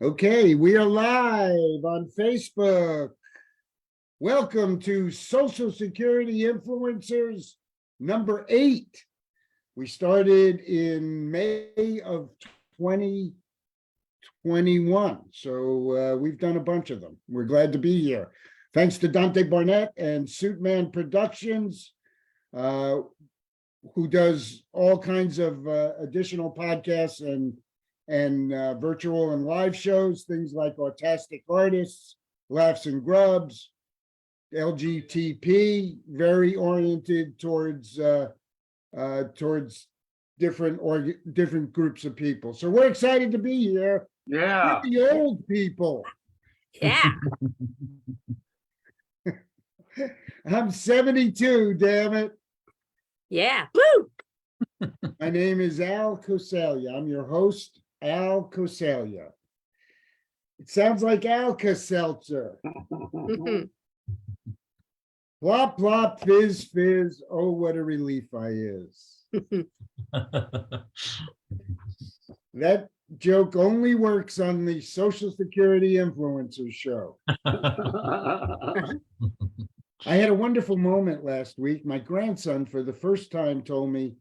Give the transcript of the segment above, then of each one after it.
Okay, we are live on Facebook. Welcome to Social Security Influencers number 8. We started in May of 2021, so we've done a bunch of them. We're glad to be here. Thanks to Dante Barnett and Suitman Productions, who does all kinds of additional podcasts and virtual and live shows, things like Autistic Artists, Laughs and Grubs, LGTP, very oriented towards different groups of people. So we're excited to be here. Yeah. With the old people. Yeah. I'm 72, damn it. Yeah. Woo! My name is Al Coseglia. I'm your host, Al Coseglia. It sounds like Alka-Seltzer. Plop, plop, fizz, fizz. Oh, what a relief I is. That joke only works on the Social Security Influencers show. I had a wonderful moment last week. My grandson, for the first time, told me,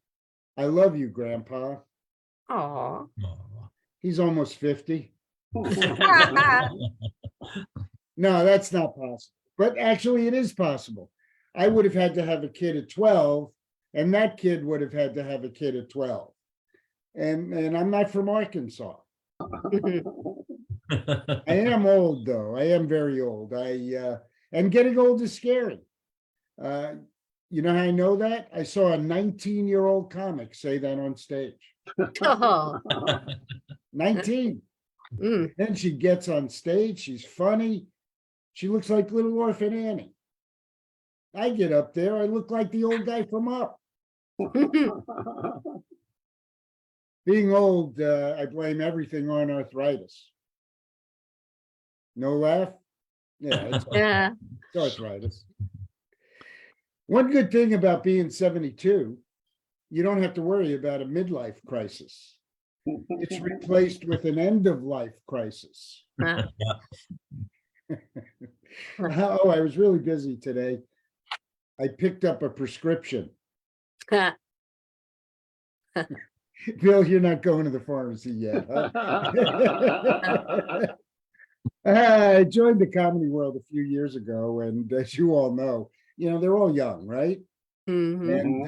"I love you, Grandpa." Aw. He's almost 50. No, that's not possible. But actually, it is possible. I would have had to have a kid at 12, and that kid would have had to have a kid at 12. And I'm not from Arkansas. I am old, though. I am very old. And getting old is scary. You know how I know that? I saw a 19-year-old comic say that on stage. Oh. 19. Mm. Then she gets on stage. She's funny. She looks like little orphan Annie. I get up there. I look like the old guy from Up. Being old, I blame everything on arthritis. No laugh? Yeah, Yeah. it's arthritis. One good thing about being 72, you don't have to worry about a midlife crisis. It's replaced with an end-of-life crisis. Oh, I was really busy today. I picked up a prescription. Bill, you're not going to the pharmacy yet, huh? I joined the comedy world a few years ago, and as you all know, they're all young, right? Mhm. And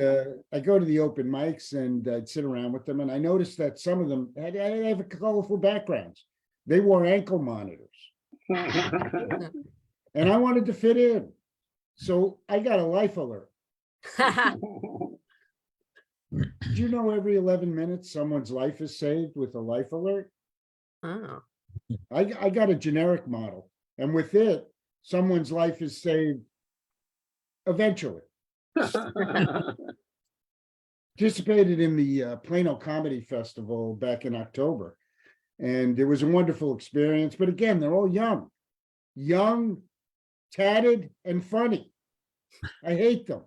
I go to the open mics and I'd sit around with them, and I noticed that some of them have colorful backgrounds. They wore ankle monitors, and I wanted to fit in. So I got a life alert. Did you know every 11 minutes someone's life is saved with a life alert? Oh. I got a generic model, and with it, someone's life is saved eventually. Participated in the Plano Comedy Festival back in October, and it was a wonderful experience. But again, they're all young, tatted, and funny. I hate them.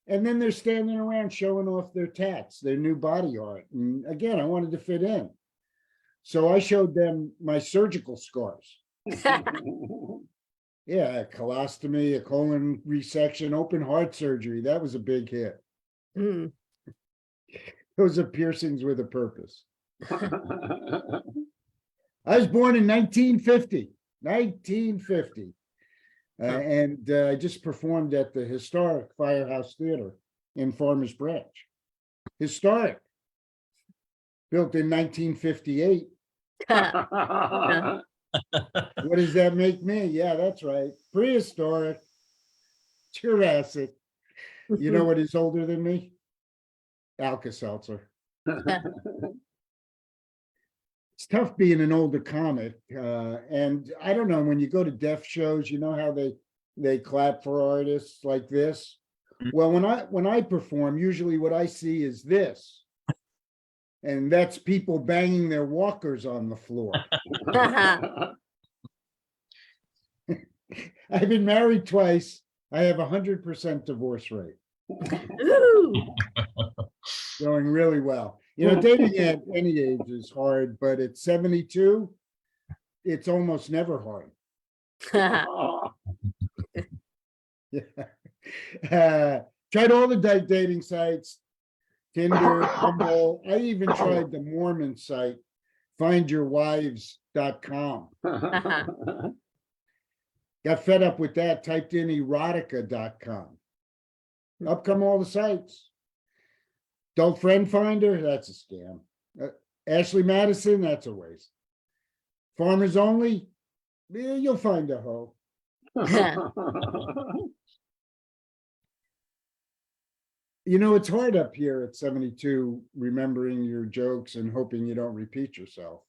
And then they're standing around showing off their tats, their new body art. And again, I wanted to fit in. So I showed them my surgical scars. Yeah, a colostomy, a colon resection, open heart surgery. That was a big hit. Mm. Those are piercings with a purpose. I was born in 1950. And I just performed at the historic Firehouse Theater in Farmers Branch. Historic. Built in 1958. What does that make me? Yeah, that's right. Prehistoric. Jurassic. You know what is older than me? Alka-Seltzer. It's tough being an older comic. And I don't know, when you go to deaf shows, you know how they clap for artists like this? Well, when I perform, usually what I see is this. And that's people banging their walkers on the floor. I've been married twice. I have 100% divorce rate. Ooh. Going really well. You know, dating at any age is hard, but at 72, it's almost never hard. Tried all the dating sites, Tinder, Bumble. I even tried the Mormon site, findyourwives.com. Got fed up with that, typed in erotica.com. Up come all the sites. Adult Friend Finder, that's a scam. Ashley Madison, that's a waste. Farmers Only, you'll find a hoe. You know, it's hard up here at 72, remembering your jokes and hoping you don't repeat yourself.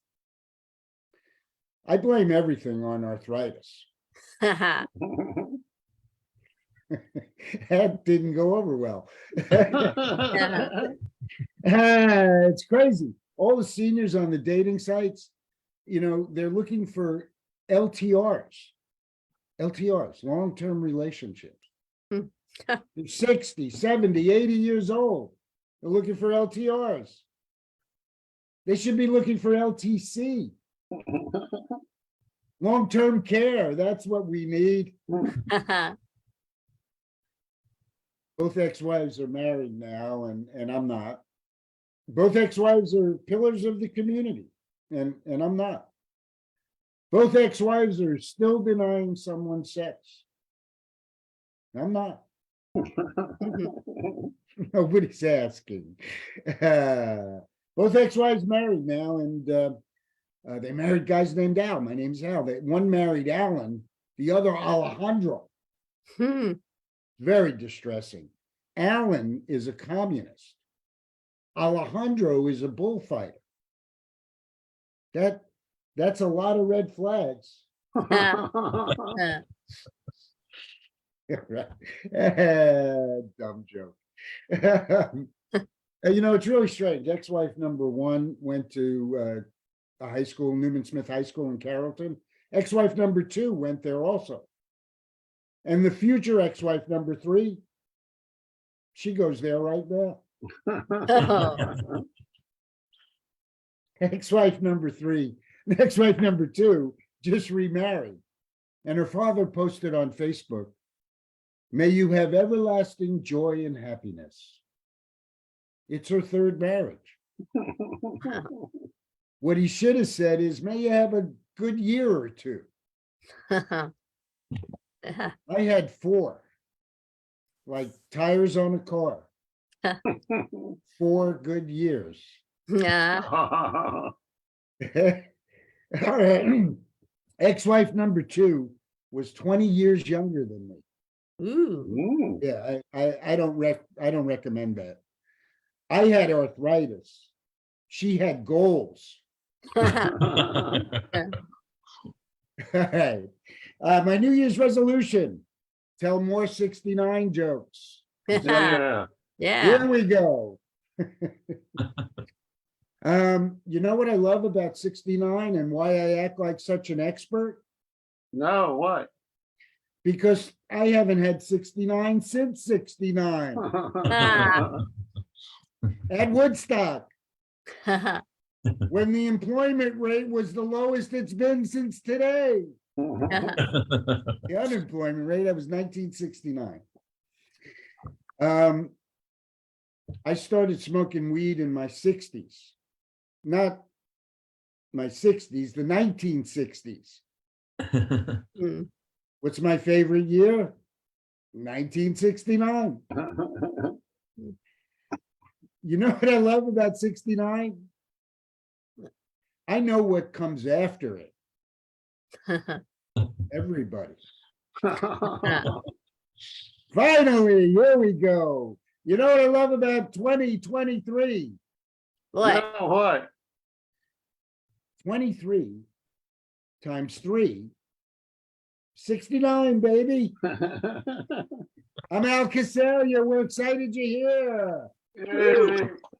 I blame everything on arthritis. That didn't go over well. It's crazy. All the seniors on the dating sites, you know, they're looking for LTRs, long-term relationships. They're 60, 70, 80 years old. They're looking for LTRs. They should be looking for LTC. Long-term care, that's what we need. Both ex-wives are married now, and I'm not. Both ex-wives are pillars of the community, and I'm not. Both ex-wives are still denying someone sex. I'm not. Nobody's asking. Both ex-wives married now, and they married guys named Al. My name's Al. One married Alan, the other Alejandro. Very distressing. Alan is a communist. Alejandro is a bullfighter. That's a lot of red flags. Dumb joke. You know, it's really strange. Ex-wife number one went to a high school, Newman Smith High School in Carrollton. Ex-wife number two went there also. And the future ex-wife number three, she goes there right now. Ex-wife number three, ex-wife number two just remarried. And her father posted on Facebook, "May you have everlasting joy and happiness." It's her third marriage. What he should have said is, "May you have a good year or two." I had four, like tires on a car. 4 good years. All right. Ex-wife number two was 20 years younger than me. Ooh. Yeah, I don't recommend that. I had arthritis. She had goals. All right. My New Year's resolution: tell more 69 jokes. Yeah. Yeah. Here we go. You know what I love about 69 and why I act like such an expert? No, what? Because I haven't had 69 since 69 at Woodstock, when the employment rate was the lowest it's been since today. The unemployment rate, that was 1969. I started smoking weed in my 60s. Not my 60s, the 1960s. Mm. What's my favorite year? 1969. You know what I love about 69? I know what comes after it. Everybody. Finally, here we go. You know what I love about 2023? What? No, what? 23 times 3, 69, baby. I'm Al Coseglia. We're excited you're here.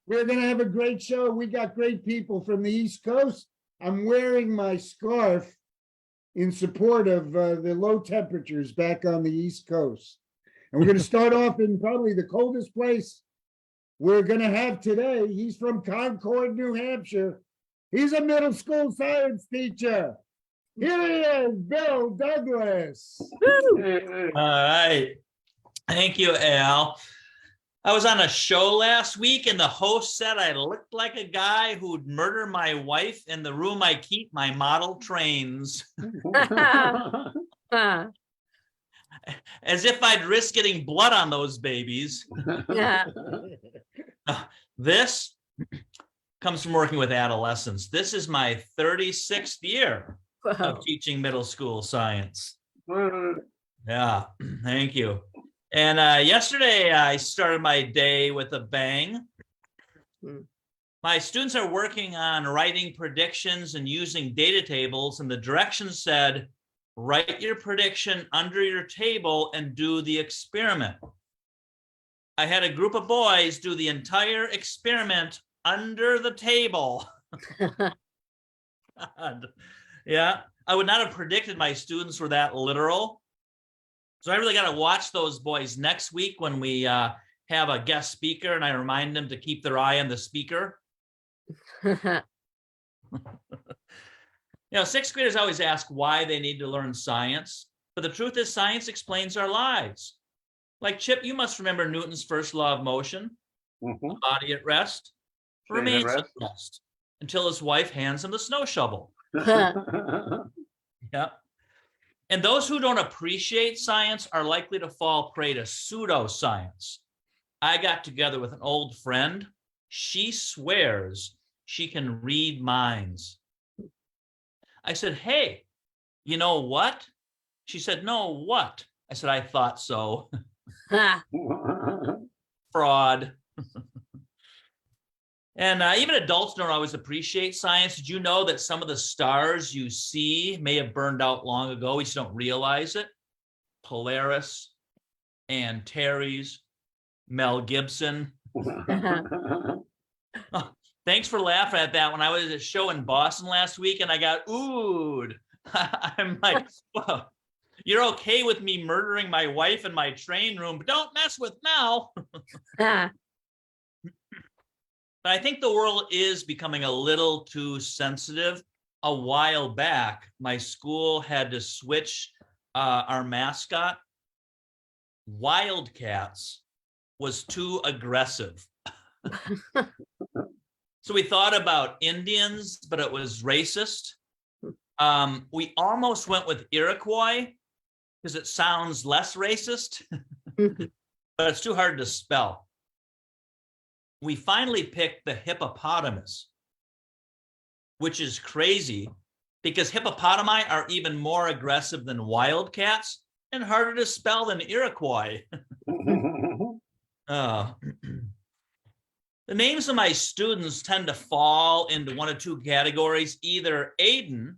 We're going to have a great show. We got great people from the East Coast. I'm wearing my scarf in support of the low temperatures back on the East Coast. And we're going to start off in probably the coldest place we're going to have today. He's from Concord, New Hampshire. He's a middle school science teacher. Here he is, Bill Douglas. Woo! All right. Thank you, Al. I was on a show last week and the host said I looked like a guy who'd murder my wife in the room I keep my model trains. Uh, As if I'd risk getting blood on those babies. yeah. This comes from working with adolescents. This is my 36th year Whoa. of teaching middle school science. Yeah, thank you. And yesterday I started my day with a bang. My students are working on writing predictions and using data tables, and the directions said, write your prediction under your table and do the experiment. I had a group of boys do the entire experiment under the table. Yeah, I would not have predicted my students were that literal. So I really got to watch those boys next week when we have a guest speaker, and I remind them to keep their eye on the speaker. Sixth graders always ask why they need to learn science, but the truth is science explains our lives. Like Chipp, you must remember Newton's first law of motion. Mhm. A body at rest Stay at remains at rest. rest until his wife hands him the snow shovel. Yeah. And those who don't appreciate science are likely to fall prey to pseudoscience. I got together with an old friend. She swears she can read minds. I said, hey, you know what? She said, no, what? I said, I thought so. Fraud. And even adults don't always appreciate science. Did you know that some of the stars you see may have burned out long ago? We just don't realize it. Polaris, Antares, Mel Gibson. Oh, thanks for laughing at that. When I was at a show in Boston last week and I got oohed. I'm like, well, you're okay with me murdering my wife in my train room, but don't mess with Mel. But I think the world is becoming a little too sensitive. A while back, my school had to switch our mascot. Wildcats was too aggressive. So we thought about Indians, but it was racist. We almost went with Iroquois because it sounds less racist, but it's too hard to spell. We finally picked the hippopotamus, which is crazy because hippopotami are even more aggressive than wildcats and harder to spell than Iroquois. The names of my students tend to fall into one of two categories, either Aiden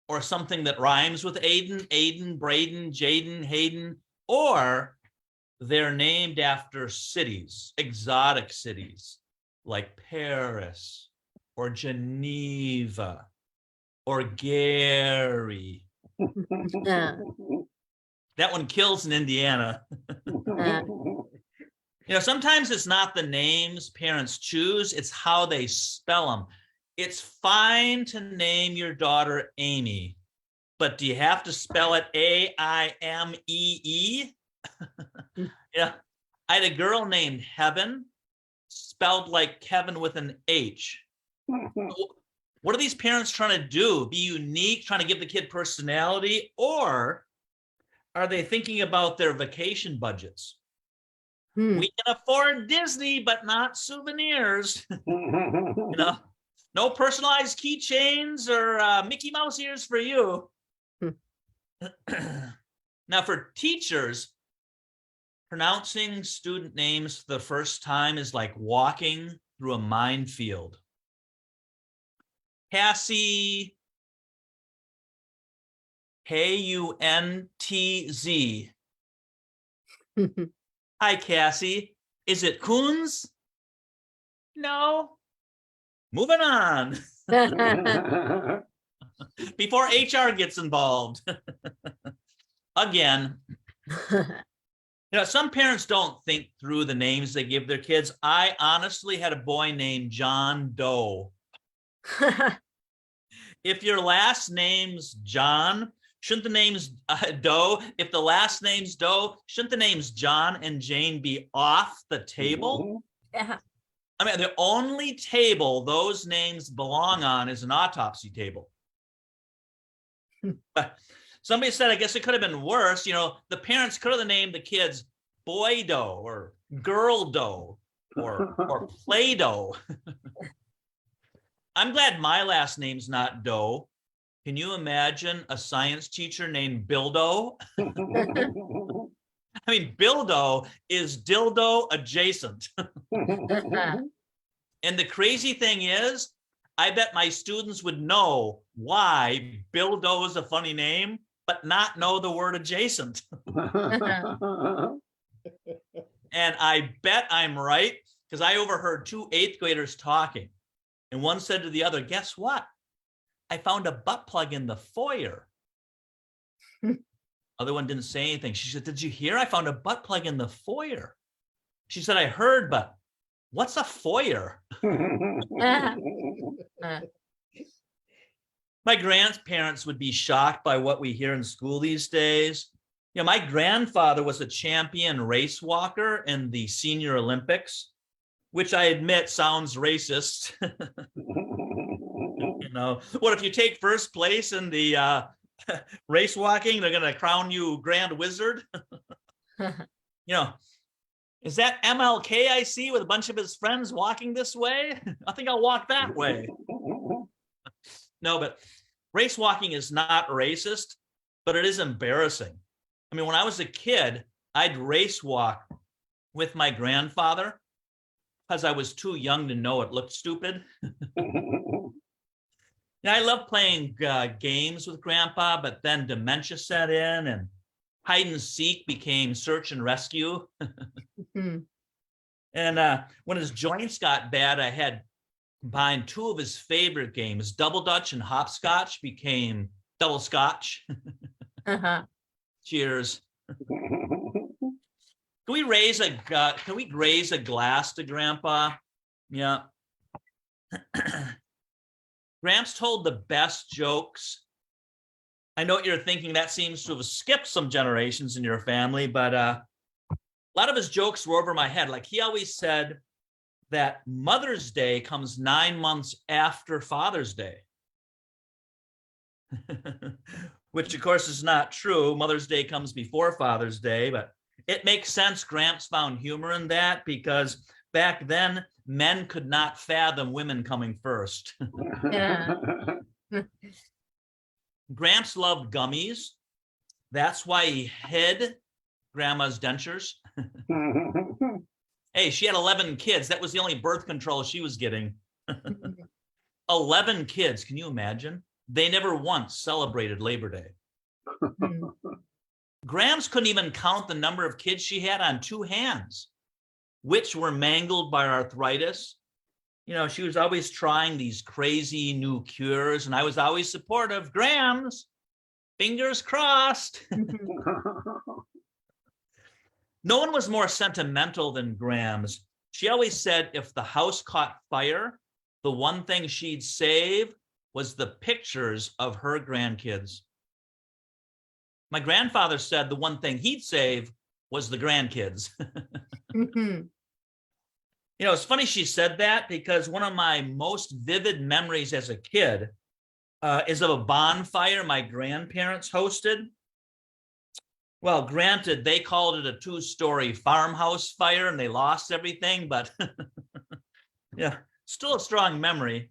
or something that rhymes with Aiden, Braden, Jaden, Hayden, or they're named after cities, exotic cities like Paris or Geneva or Gary. That one kills in Indiana. Sometimes it's not the names parents choose, it's how they spell them. It's fine to name your daughter Amy, but do you have to spell it A-I-M-E-E? Yeah, I had a girl named Heaven, spelled like Kevin with an H. What are these parents trying to do? Be unique, trying to give the kid personality, or are they thinking about their vacation budgets? We can afford Disney, but not souvenirs. No personalized keychains or Mickey Mouse ears for you. Now, for teachers, pronouncing student names for the first time is like walking through a minefield. Cassie, K-U-N-T-Z. Hi, Cassie. Is it Coons? No. Moving on. Before HR gets involved. Again. Some parents don't think through the names they give their kids. I honestly had a boy named John Doe. If your last name's John, shouldn't the name's Doe? If the last name's Doe, shouldn't the names John and Jane be off the table? Yeah. I mean, the only table those names belong on is an autopsy table. But somebody said, I guess it could have been worse. The parents could have named the kids Boy Doe or Girl Doe or Play Doe. I'm glad my last name's not Doe. Can you imagine a science teacher named Bildo? I mean, Bildo is dildo adjacent. And the crazy thing is, I bet my students would know why Bildo is a funny name, but not know the word adjacent. And I bet I'm right, because I overheard 2 8th graders talking. And one said to the other, guess what? I found a butt plug in the foyer. Other one didn't say anything. She said, did you hear? I found a butt plug in the foyer. She said, I heard, but what's a foyer? My grandparents would be shocked by what we hear in school these days. My grandfather was a champion race walker in the Senior Olympics, which I admit sounds racist. What if you take first place in the race walking, they're going to crown you Grand Wizard? Is that MLK I see with a bunch of his friends walking this way? I think I'll walk that way. No, but race walking is not racist, but it is embarrassing. I mean, when I was a kid, I'd race walk with my grandfather because I was too young to know it looked stupid. I love playing games with Grandpa, but then dementia set in and hide and seek became search and rescue. And when his joints got bad, I had combined 2 of his favorite games. Double Dutch and hopscotch became double scotch. Cheers. Can we raise a glass to Grandpa? Yeah. Gramps told the best jokes. I know what you're thinking. That seems to have skipped some generations in your family, but a lot of his jokes were over my head. Like he always said that Mother's Day comes 9 months after Father's Day, which of course is not true. Mother's Day comes before Father's Day, but it makes sense. Gramps found humor in that because back then men could not fathom women coming first. Gramps loved gummies. That's why he hid Grandma's dentures. Hey, she had 11 kids. That was the only birth control she was getting. 11 kids. Can you imagine? They never once celebrated Labor Day. Gramps couldn't even count the number of kids she had on 2 hands, which were mangled by arthritis. She was always trying these crazy new cures, and I was always supportive. Grams, fingers crossed. No one was more sentimental than Grams. She always said if the house caught fire, the one thing she'd save was the pictures of her grandkids. My grandfather said the one thing he'd save was the grandkids. It's funny she said that because one of my most vivid memories as a kid is of a bonfire my grandparents hosted. Well, granted, they called it a 2-story farmhouse fire and they lost everything, but yeah, still a strong memory.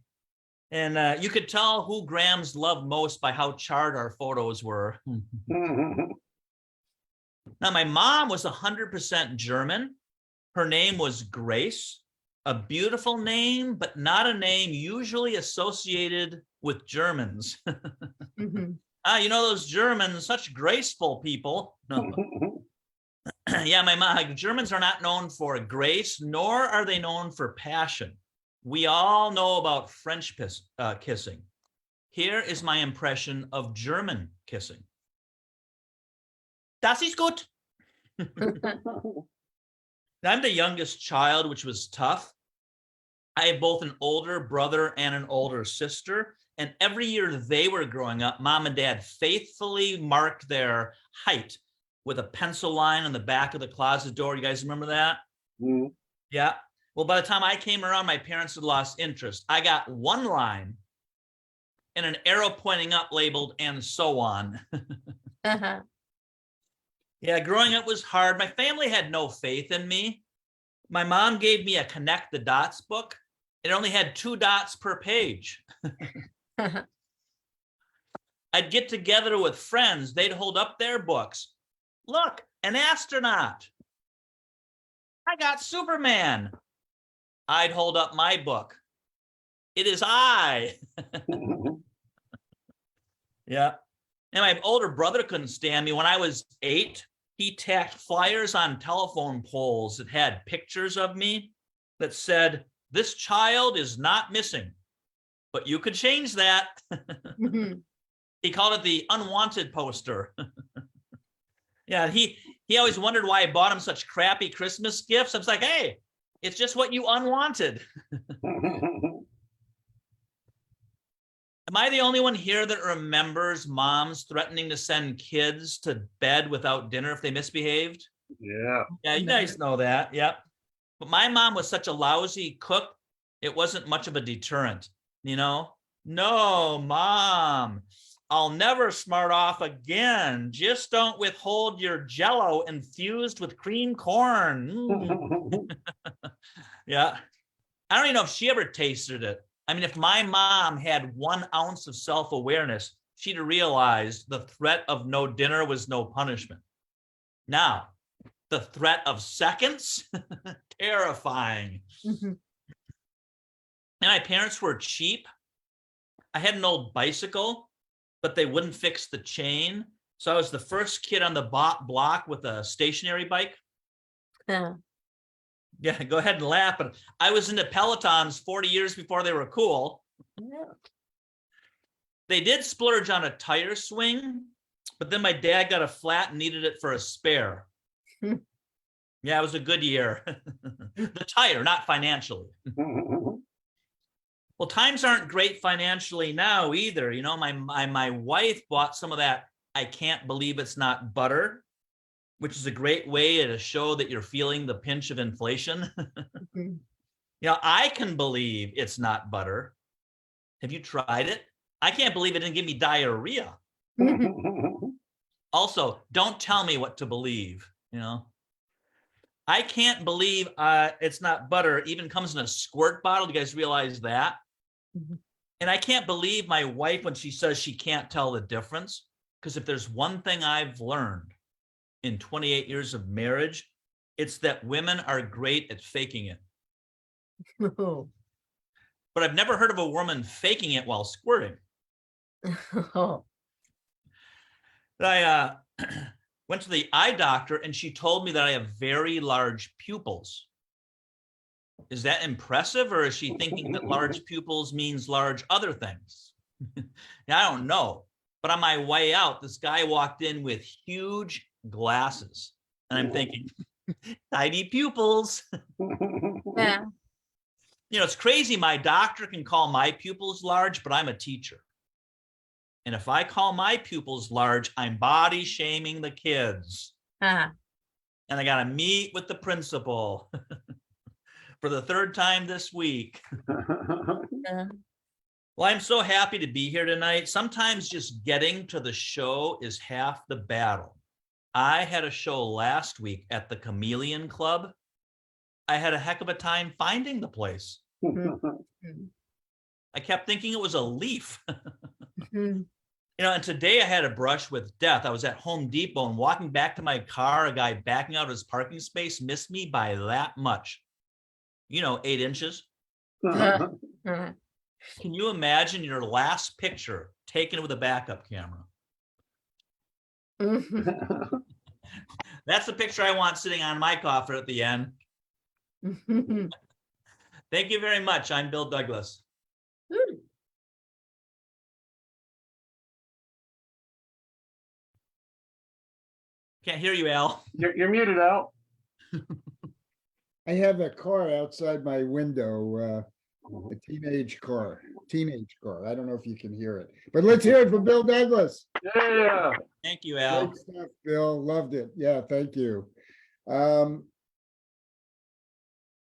And you could tell who Grams loved most by how charred our photos were. Now, my mom was 100% German. Her name was Grace, a beautiful name, but not a name usually associated with Germans. Those Germans, such graceful people. No. Yeah, my mom, Germans are not known for grace, nor are they known for passion. We all know about French kissing. Here is my impression of German kissing. Das ist gut. I'm the youngest child, which was tough. I have both an older brother and an older sister. And every year they were growing up, mom and dad faithfully marked their height with a pencil line on the back of the closet door. You guys remember that? Mm. Yeah. Well, by the time I came around, my parents had lost interest. I got one line and an arrow pointing up labeled "and so on." Uh-huh. Yeah, growing up was hard. My family had no faith in me. My mom gave me a Connect the Dots book. It only had 2 dots per page. I'd get together with friends. They'd hold up their books. Look, an astronaut. I got Superman. I'd hold up my book. It is I. Yeah. And my older brother couldn't stand me. When I was 8, he tacked flyers on telephone poles that had pictures of me that said, "This child is not missing, but you could change that." He called it the unwanted poster. Yeah, he always wondered why I bought him such crappy Christmas gifts. I was like, hey, it's just what you unwanted. Am I the only one here that remembers moms threatening to send kids to bed without dinner if they misbehaved? Yeah. Yeah, you guys know that. Yep. But my mom was such a lousy cook, it wasn't much of a deterrent, you know? No, Mom, I'll never smart off again. Just don't withhold your Jell-O infused with cream corn. Yeah. I don't even know if she ever tasted it. I mean, if my mom had 1 ounce of self-awareness, she'd have realized the threat of no dinner was no punishment. Now, the threat of seconds, terrifying. And my parents were cheap. I had an old bicycle, but they wouldn't fix the chain. So I was the first kid on the block with a stationary bike. Yeah, go ahead and laugh. But I was into Pelotons 40 years before they were cool. They did splurge on a tire swing, but then my dad got a flat and needed it for a spare. Yeah, it was a good year. The tire, not financially. Well, times aren't great financially now either. You know, my wife bought some of that "I can't believe it's not butter," which is a great way to show that you're feeling the pinch of inflation. You know, I can believe it's not butter. Have you tried it? I can't believe it didn't give me diarrhea. Also, don't tell me what to believe, you know. I can't believe it's not butter. It even comes in a squirt bottle. Do you guys realize that? And I can't believe my wife when she says she can't tell the difference. Because if there's one thing I've learned in 28 years of marriage, it's that women are great at faking it. But I've never heard of a woman faking it while squirting. I went to the eye doctor and she told me that I have very large pupils. Is that impressive, or is she thinking that large pupils means large other things? Now, I don't know. But on my way out, this guy walked in with huge glasses. And I'm thinking, tiny pupils. Yeah. You know, it's crazy. My doctor can call my pupils large, but I'm a teacher. And if I call my pupils large, I'm body shaming the kids. And I got to meet with the principal for the 3rd time this week. Well, I'm so happy to be here tonight. Sometimes just getting to the show is half the battle. I had a show last week at the Chameleon Club. I had a heck of a time finding the place. I kept thinking it was a leaf. You know, and today I had a brush with death. I was at Home Depot and walking back to my car, a guy backing out of his parking space missed me by that much. You know, 8 inches. Can you imagine your last picture taken with a backup camera? That's the picture I want sitting on my coffer at the end. Thank you very much. I'm Bill Douglas. Can't hear you, Al. You're muted, Al. I have a car outside my window, a teenage car. I don't know if you can hear it, but let's hear it from Bill Douglas. Yeah. Thank you, Al. Great stuff, Bill. Loved it. Yeah, thank you.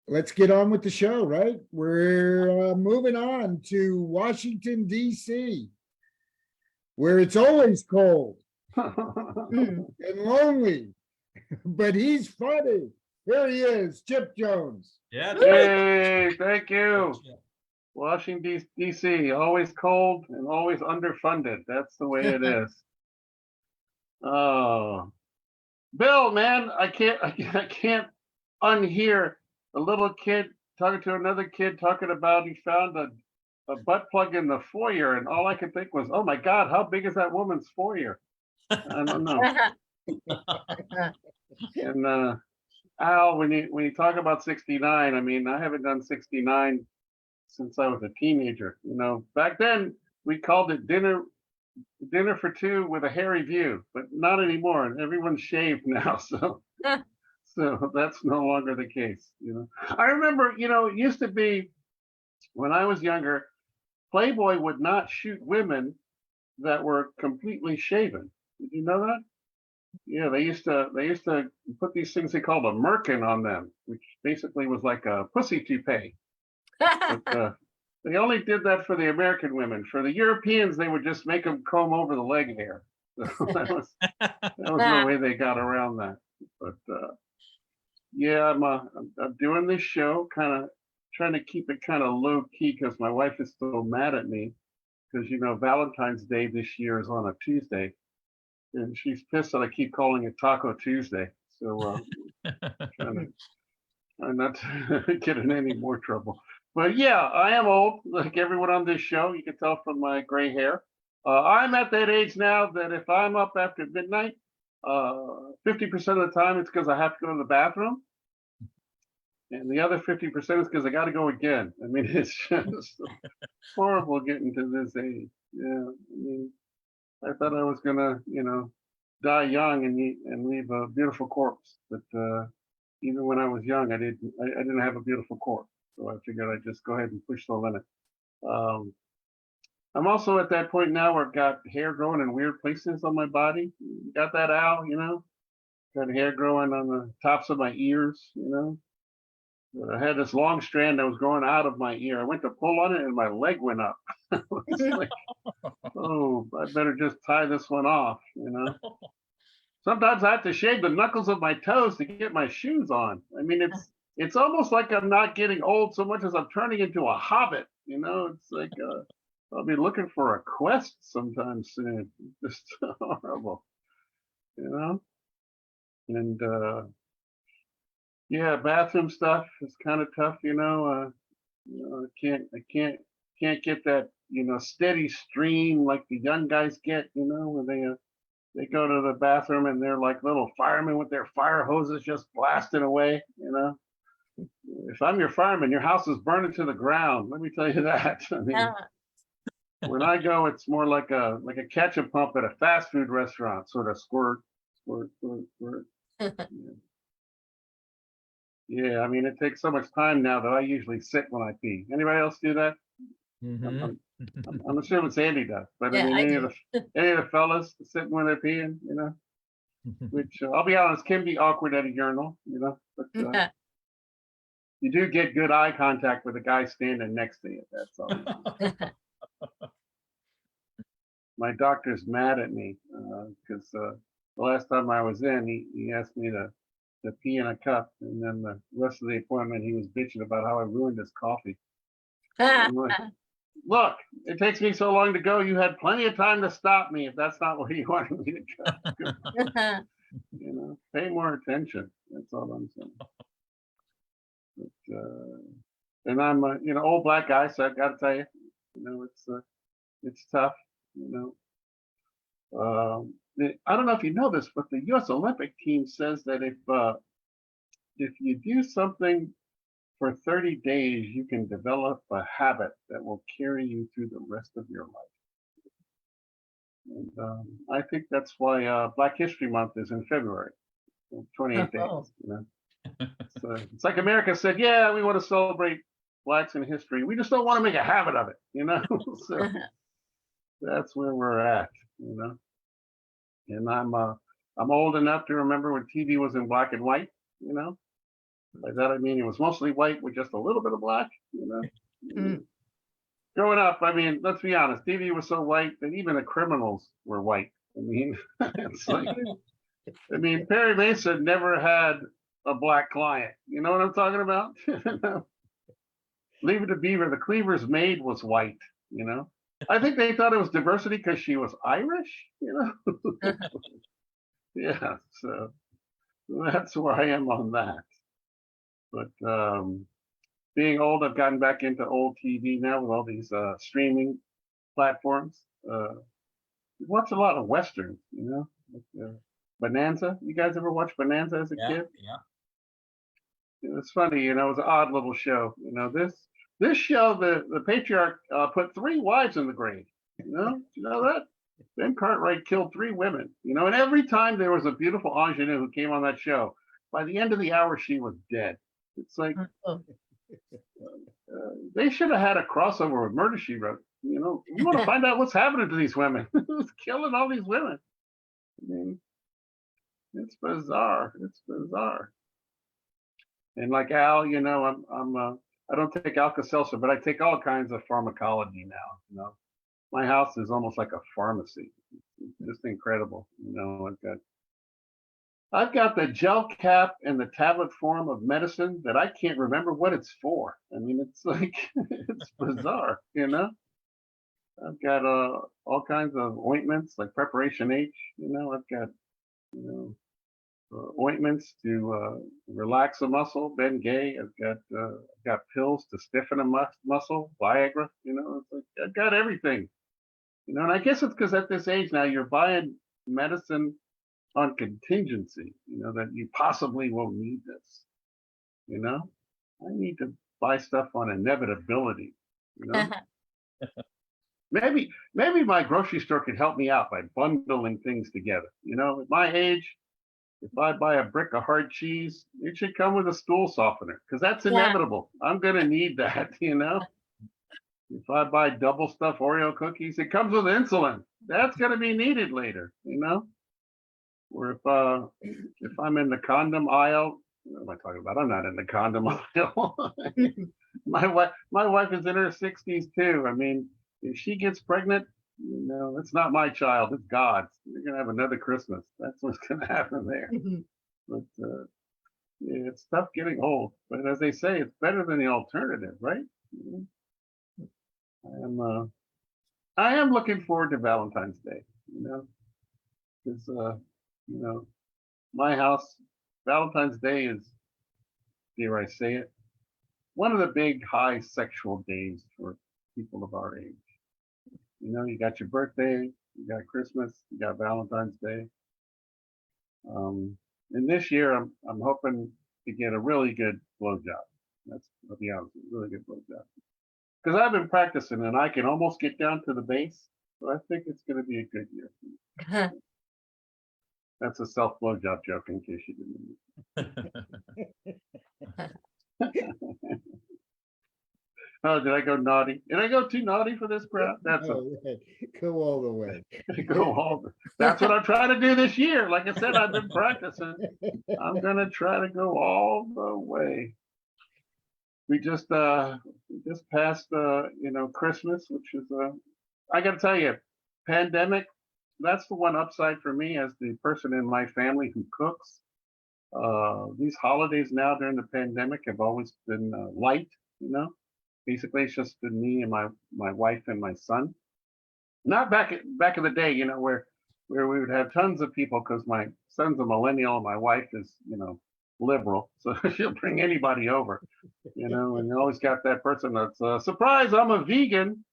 Let's get on with the show, right? We're moving on to Washington, D.C., where it's always cold Mm. and lonely, but he's funny. Here he is, Chipp Jones. Yeah. Yay, thank you. Washington, D.C., always cold and always underfunded. That's the way it is. Oh, Bill, man, I can't unhear a little kid talking to another kid talking about he found a butt plug in the foyer, and all I could think was, oh my God, how big is that woman's foyer? I don't know. And Al, when you talk about 69, I mean, I haven't done 69 since I was a teenager. You know, back then we called it dinner for two with a hairy view, but not anymore. Everyone's shaved now, so that's no longer the case. You know, I remember, you know, it used to be when I was younger, Playboy would not shoot women that were completely shaven. Did you know that? Yeah, they used to put these things they called a merkin on them, which basically was like a pussy toupee. But they only did that for the American women. For the Europeans, they would just make them comb over the leg hair. So that was no way they got around that. But yeah, I'm doing this show, kind of trying to keep it kind of low key because my wife is still mad at me because you know Valentine's Day this year is on a Tuesday, and she's pissed that I keep calling it Taco Tuesday. So trying not to get in any more trouble. But yeah, I am old, like everyone on this show. You can tell from my gray hair. I'm at that age now that if I'm up after midnight, 50% of the time it's because I have to go to the bathroom. And the other 50% is because I got to go again. I mean, it's just horrible getting to this age. Yeah, I mean, I thought I was gonna, you know, die young and leave a beautiful corpse. But even when I was young, I didn't have a beautiful corpse. So I figured I'd just go ahead and push the limit. I'm also at that point now where I've got hair growing in weird places on my body. You got that, Al? You know, got hair growing on the tops of my ears. You know, I had this long strand that was growing out of my ear. I went to pull on it and my leg went up. It's like, oh, I better just tie this one off. You know. Sometimes I have to shave the knuckles of my toes to get my shoes on. I mean, it's almost like I'm not getting old so much as I'm turning into a hobbit. You know, it's like I'll be looking for a quest sometime soon. Just horrible, you know. And yeah, bathroom stuff is kind of tough. You know, I can't get that steady stream like the young guys get. You know, when they go to the bathroom and they're like little firemen with their fire hoses just blasting away, you know. If I'm your fireman, your house is burning to the ground. Let me tell you that. I mean, when I go, it's more like a ketchup pump at a fast food restaurant, sort of squirt, squirt, squirt, squirt. Yeah, I mean, it takes so much time now that I usually sit when I pee. Anybody else do that? Mhm. I'm assuming Sandy does, but Yeah, I mean, I any of the fellas sitting when they're peeing, you know. Which I'll be honest, can be awkward at a urinal, you know. But you do get good eye contact with the guy standing next to you. That's all. My doctor's mad at me because the last time I was in, he asked me to pee in a cup, and then the rest of the appointment, he was bitching about how I ruined his coffee. I'm like, look, it takes me so long to go. You had plenty of time to stop me if that's not where you wanted me to go. You know, pay more attention. That's all I'm saying. But, and I'm a old black guy, so I've got to tell you, it's tough. You know, I don't know if you know this, but the U.S. Olympic team says that if you do something for 30 days, you can develop a habit that will carry you through the rest of your life. And I think that's why Black History Month is in February, 28 days. Oh. You know, so it's like America said, yeah, we want to celebrate blacks in history. We just don't want to make a habit of it. You know, so that's where we're at. You know, and I'm old enough to remember when TV was in black and white. You know, by that I mean it was mostly white with just a little bit of black. You know. Mm. Growing up, I mean, let's be honest, TV was so white that even the criminals were white. I mean, it's like, I mean, Perry Mason never had a black client. You know what I'm talking about? Leave It to Beaver, the Cleaver's maid was white, you know? I think they thought it was diversity because she was Irish, you know? Yeah, so that's where I am on that. But being old, I've gotten back into old TV now with all these streaming platforms. Watch a lot of westerns, you know. Like, Bonanza. You guys ever watch Bonanza as a kid? Yeah. It's funny, you know. It was an odd little show. You know, this show, the patriarch put 3 wives in the grave. You know that? Ben Cartwright killed 3 women. You know, and every time there was a beautiful ingenue who came on that show, by the end of the hour she was dead. It's like. Oh. They should have had a crossover with Murder She Wrote. You know, we want to find out what's happening to these women. Who's killing all these women? I mean, it's bizarre. It's bizarre. And like Al, you know, I don't take Alka-Seltzer, but I take all kinds of pharmacology now. You know, my house is almost like a pharmacy. It's just incredible. You know, I've got the gel cap and the tablet form of medicine that I can't remember what it's for. I mean, it's like, it's bizarre, you know? I've got all kinds of ointments like Preparation H, you know, I've got, you know, ointments to relax a muscle, Ben Gay. I've got pills to stiffen a muscle, Viagra, you know, it's like, I've got everything, you know, and I guess it's because at this age now you're buying medicine on contingency, you know, that you possibly will need this, you know. I need to buy stuff on inevitability, you know. maybe my grocery store could help me out by bundling things together, you know. At my age, if I buy a brick of hard cheese, it should come with a stool softener because that's inevitable. I'm gonna need that, you know. If I buy double stuffed Oreo cookies, it comes with insulin. That's gonna be needed later, you know. Or if I'm in the condom aisle, what am I talking about? I'm not in the condom aisle. my wife is in her 60s too. I mean, if she gets pregnant, you know, it's not my child, it's God's. You're gonna have another Christmas. That's what's gonna happen there. But yeah, it's tough getting old. But as they say, it's better than the alternative, right? I am looking forward to Valentine's Day, you know, because you know, my house, Valentine's Day is, dare I say it, one of the big high sexual days for people of our age. You know, you got your birthday, you got Christmas, you got Valentine's Day. And this year, I'm hoping to get a really good blowjob. I'll be honest, a really good blowjob. Because I've been practicing and I can almost get down to the base. So I think it's going to be a good year. That's a self blowjob joke in case you didn't. Oh, did I go naughty? Did I go too naughty for this crowd? That's Go all the way. Go all. That's what I'm trying to do this year. Like I said, I've been practicing. I'm gonna try to go all the way. We just passed you know, Christmas, which is I got to tell you, pandemic. That's the one upside for me as the person in my family who cooks. These holidays now during the pandemic have always been light, you know. Basically, it's just been me and my wife and my son. Not back in the day, you know, where we would have tons of people because my son's a millennial and my wife is, you know, liberal, so she'll bring anybody over, you know. And you always got that person that's surprise, I'm a vegan.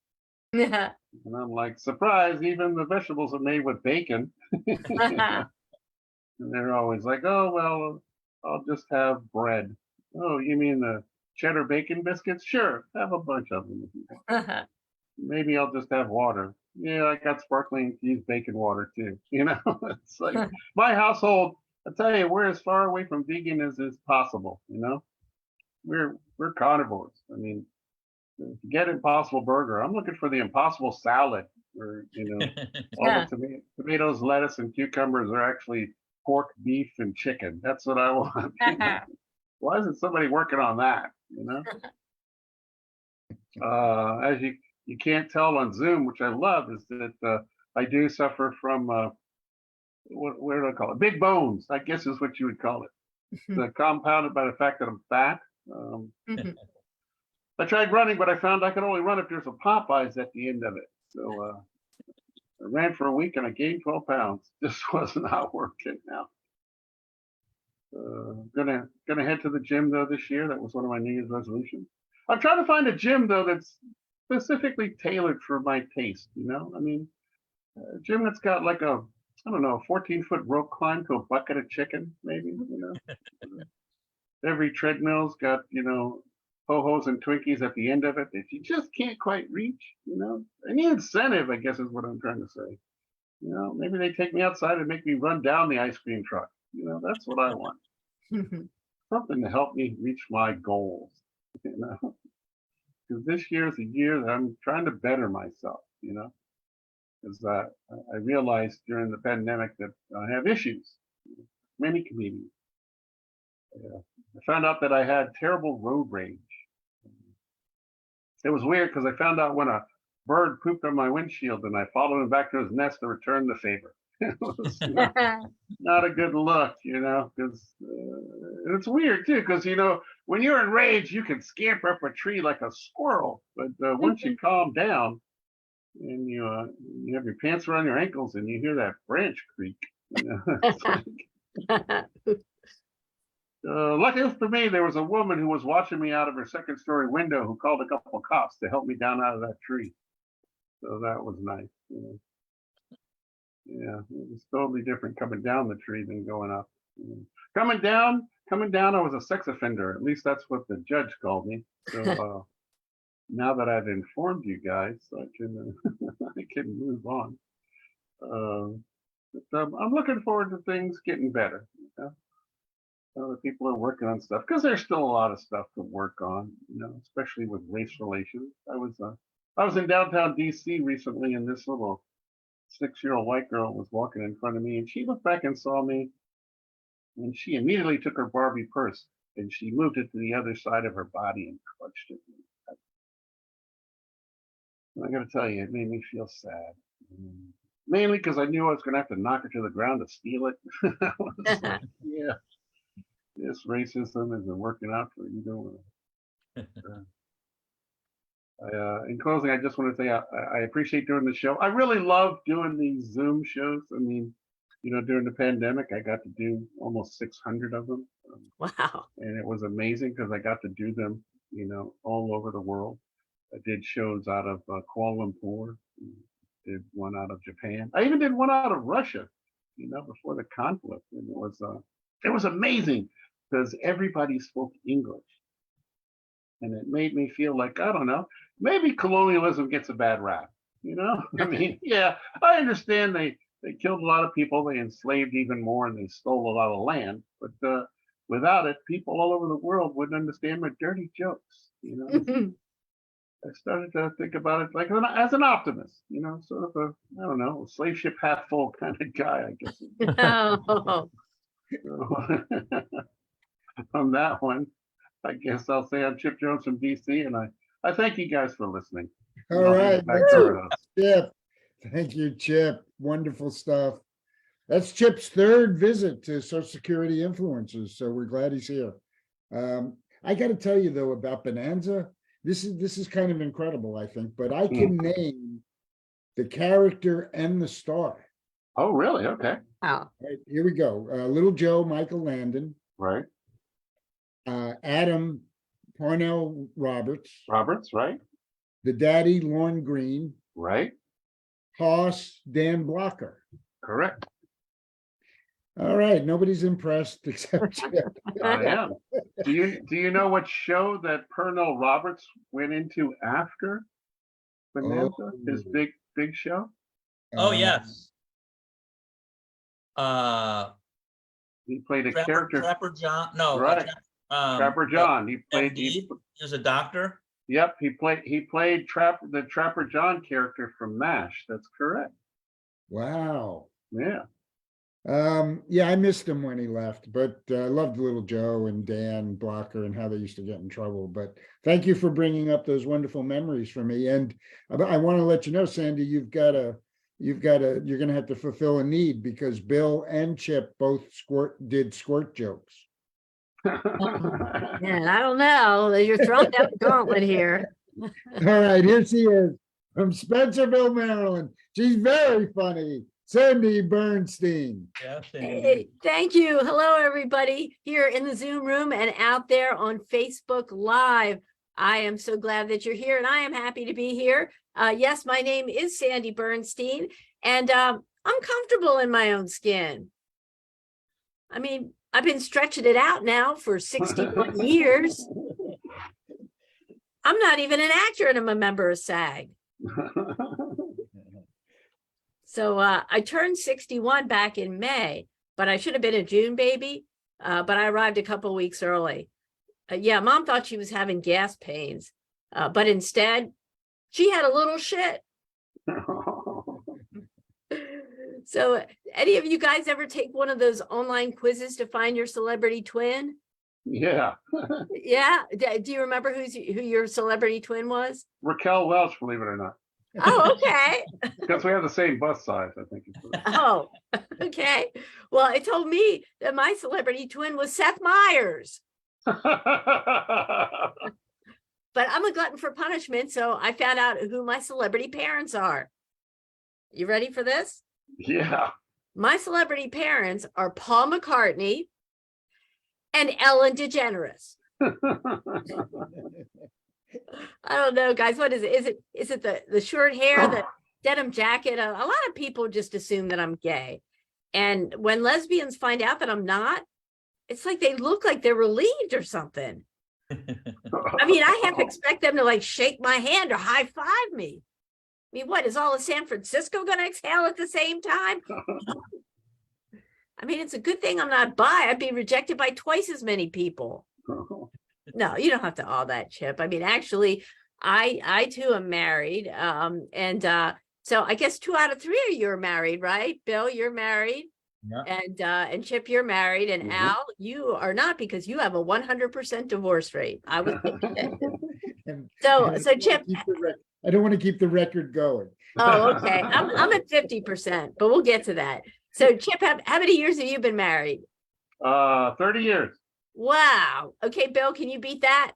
Yeah. And I'm like, surprise, even the vegetables are made with bacon. And they're always like, oh, well, I'll just have bread. Oh, you mean the cheddar bacon biscuits? Sure, have a bunch of them. maybe I'll just have water. Yeah, I got sparkling infused bacon water too. It's like my household. I tell you, we're as far away from vegan as is possible. We're carnivores. I mean, to get Impossible Burger, I'm looking for the Impossible Salad, where all the tomatoes, lettuce, and cucumbers are actually pork, beef, and chicken. That's what I want. Why isn't somebody working on that? As you can't tell on Zoom, which I love, is that I do suffer from what do I call it? Big bones, I guess is what you would call it. It's compounded by the fact that I'm fat. I tried running, but I found I could only run if there's a Popeyes at the end of it. So I ran for a week and I gained 12 pounds. Just was not working now. Gonna head to the gym though this year. That was one of my New Year's resolutions. I'm trying to find a gym though that's specifically tailored for my taste. I mean, a gym that's got like a 14-foot rope climb to a bucket of chicken, maybe. Every treadmill's got ho-hos and Twinkies at the end of it that you just can't quite reach. Any incentive, I guess, is what I'm trying to say. Maybe they take me outside and make me run down the ice cream truck. That's what I want. Something to help me reach my goals. Because this year is a year that I'm trying to better myself. Because I realized during the pandemic that I have issues. Many comedians. I found out that I had terrible road rage. It was weird because I found out when a bird pooped on my windshield and I followed him back to his nest to return the favor. It was not a good look, because it's weird too, because when you're in rage, you can scamper up a tree like a squirrel, but once you calm down and you have your pants around your ankles and you hear that branch creak, it's like, luckily for me, there was a woman who was watching me out of her second-story window who called a couple of cops to help me down out of that tree. So that was nice. Yeah, it was totally different coming down the tree than going up. Coming down, I was a sex offender. At least that's what the judge called me. So now that I've informed you guys, I can I can move on. But I'm looking forward to things getting better. The people are working on stuff because there's still a lot of stuff to work on, especially with race relations. I was in downtown DC recently, and this little 6-year-old white girl was walking in front of me, and she looked back and saw me, and she immediately took her Barbie purse and she moved it to the other side of her body and clutched it. And I got to tell you, it made me feel sad. Mainly because I knew I was going to have to knock her to the ground to steal it. I was like, yeah. This racism isn't working out for either one. In closing, I just want to say I appreciate doing the show. I really love doing these Zoom shows. I mean, during the pandemic, I got to do almost 600 of them. Wow. And it was amazing because I got to do them, all over the world. I did shows out of Kuala Lumpur, did one out of Japan. I even did one out of Russia, before the conflict. And it was amazing because everybody spoke English. And it made me feel like, I don't know, maybe colonialism gets a bad rap. I mean, yeah, I understand they killed a lot of people, they enslaved even more, and they stole a lot of land. But without it, people all over the world wouldn't understand my dirty jokes. I started to think about it like as an optimist, sort of a slave ship half full kind of guy, I guess. Oh. So, on that one, I guess I'll say I'm Chip Jones from DC, and I thank you guys for listening. All right. Back to our host. Chip. Thank you, Chip. Wonderful stuff. That's Chip's third visit to Social Security Influencers, so we're glad he's here. I got to tell you, though, about Bonanza. This is kind of incredible, I think, but I can name the character and the star. Oh, really? Okay. Wow. Right, here we go. Little Joe, Michael Landon. Right. Adam Parnell Roberts. Roberts, right? The daddy, Lorne Green. Right. Hoss, Dan Blocker. Correct. All right, nobody's impressed except Chip. I am. Do you know what show that Pernell Roberts went into after Bonanza, his big show. Oh, yes. He played a character. Trapper John, no. Right. Trapper John. He played. MD, he was a doctor. Yep, he played the Trapper John character from MASH. That's correct. Wow. Yeah. Yeah, I missed him when he left, but I loved Little Joe and Dan Blocker and how they used to get in trouble. But thank you for bringing up those wonderful memories for me. And I want to let you know, Sandy, you're going to have to fulfill a need because Bill and Chipp both did squirt jokes. Man, I don't know. You're throwing down the gauntlet here. All right, here she is from Spencerville, Maryland. She's very funny. Sandy Bernstein. Yeah, Hey, thank you. Hello, everybody here in the Zoom room and out there on Facebook Live. I am so glad that you're here and I am happy to be here. Yes, my name is Sandy Bernstein and I'm comfortable in my own skin. I mean, I've been stretching it out now for 61 years. I'm not even an actor and I'm a member of SAG. So I turned 61 back in May, but I should have been a June baby, but I arrived a couple weeks early. Yeah, Mom thought she was having gas pains, but instead she had a little shit. So any of you guys ever take one of those online quizzes to find your celebrity twin? Yeah. Yeah. Do you remember who your celebrity twin was? Raquel Welch, believe it or not. Oh, okay. Because we have the same bust size, I think. Oh, okay. Well, it told me that my celebrity twin was Seth Meyers. But I'm a glutton for punishment, so I found out who my celebrity parents are. You ready for this? Yeah. My celebrity parents are Paul McCartney and Ellen DeGeneres. I don't know, guys. What is it? Is it the short hair, the denim jacket? A lot of people just assume that I'm gay. And when lesbians find out that I'm not, it's like they look like they're relieved or something. I mean, I have to expect them to like shake my hand or high five me. I mean, what is all of San Francisco going to exhale at the same time? I mean, it's a good thing I'm not bi. I'd be rejected by twice as many people. No, you don't have to all that, Chipp. I mean, actually, I too am married. So I guess 2 out of 3 of you are married, right? Bill, you're married. Yeah. And Chipp, you're married. And Al, you are not because you have a 100% divorce rate. I was so Chipp. I don't want to keep the record going. Oh, okay. I'm at 50%, but we'll get to that. So Chipp, how many years have you been married? 30 years. Wow. Okay, Bill, can you beat that?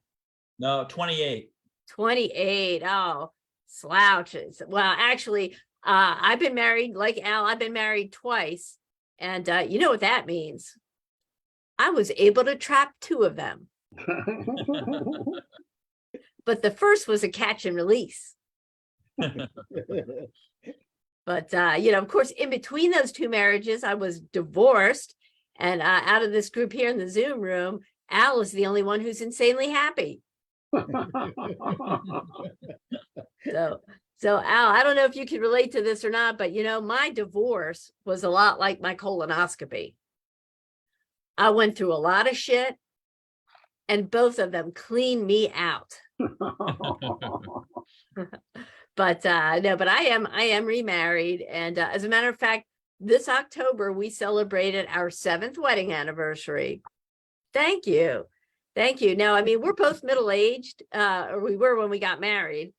No, 28. 28. Oh, slouches. Well, actually, I've been married like Al. I've been married twice. And you know what that means? I was able to trap 2 of them. But the first was a catch and release. But, of course, in between those 2 marriages, I was divorced. And out of this group here in the Zoom room, Al is the only one who's insanely happy. So Al, I don't know if you can relate to this or not, but my divorce was a lot like my colonoscopy. I went through a lot of shit and both of them cleaned me out. But no, but I am remarried. And as a matter of fact, this October, we celebrated our 7th wedding anniversary. Thank you. Thank you. Now, I mean, we're both middle-aged, or we were when we got married.